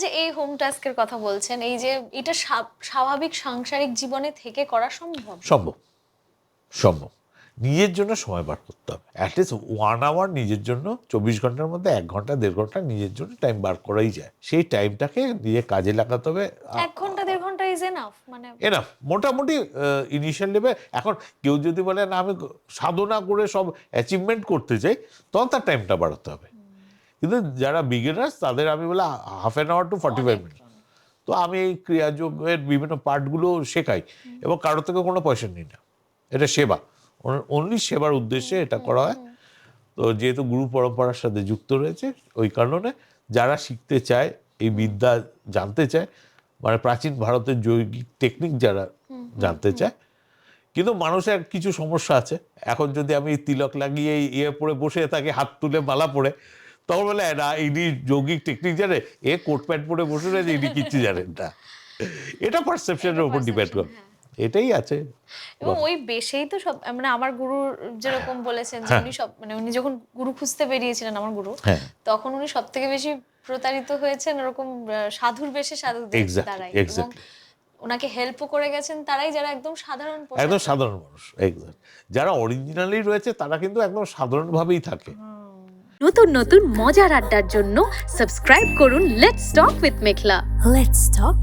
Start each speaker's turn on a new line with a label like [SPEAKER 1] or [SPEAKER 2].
[SPEAKER 1] যে এই হোম টাস্কের কথা বলছেন, এই যে এটা স্বাভাবিক সাংসারিক জীবনে থেকে করা সম্ভব?
[SPEAKER 2] সম্ভব, সম্ভব। নিজের জন্য সময় বার করতে হবে, অ্যাটলিস্ট 1 আওয়ার নিজের জন্য। 24 ঘন্টার মধ্যে 1 ঘন্টা 1.5 ঘন্টা নিজের জন্য টাইম বার করাই যায়। সেই টাইমটাকে নিজে কাজে লাগাতে হবে।
[SPEAKER 1] 1 ঘন্টা 1.5 ঘন্টা ইজ এনাফ, মানে
[SPEAKER 2] এনাফ মোটামুটি ইনিশিয়াল লেভেল। এখন কেউ যদি বলে না আমি সাধনা করে সব অ্যাচিভমেন্ট করতে চাই, তখন তার টাইমটা বাড়াতে হবে। কিন্তু যারা বিগিনার্স তাদের আমি বলে half an hour to 45 minute. তো আমি এই ক্রিয়াযোগের বিভিন্ন পার্টগুলো শেখাই এবং কারোর থেকে কোনো পয়সা নিই না। এটা সেবা, অনলি সেবার উদ্দেশ্যে এটা করা হয়। তো যেহেতু গুরু পরম্পরার সাথে যুক্ত রয়েছে, ওই কারণে যারা শিখতে চায়, এই বিদ্যা জানতে চায়, মানে প্রাচীন ভারতের জৈবিক টেকনিক যারা জানতে চায়। কিন্তু মানুষের কিছু সমস্যা আছে। এখন যদি আমি তিলক লাগিয়ে ইয়ে পরে বসে থাকি, হাত তুলে মালা পরে, তখন বলে না ইনি যৌগিক টেকনিক জানে, এ কোট প্যান্ট পরে বসে রয়েছে, ইনি কিচ্ছু জানেন না। এটা পারসেপশনের উপর ডিপেন্ড করে, এটাই আছে।
[SPEAKER 1] এবং ওই বেশেই তো সব, মানে আমার গুরু যেরকম বলেছেন যে উনি সব, মানে উনি যখন গুরু খুঁজতে বেরিয়েছিলেন আমার গুরু, তখন উনি সব থেকে বেশি প্রতারিত হয়েছেন ওরকম সাধুর বেশে সাধুদের দ্বারাই, এবং ওনাকে হেল্পও করে গেছেন তারাই যারা একদম সাধারণ,
[SPEAKER 2] একদম সাধারণ মানুষ। যারা অরিজিনালি রয়েছে তারা কিন্তু একদম সাধারণভাবেই থাকে।
[SPEAKER 3] নতুন নতুন মজার আড্ডার জন্য সাবস্ক্রাইব করুন let's talk with Meghla.
[SPEAKER 4] Let's talk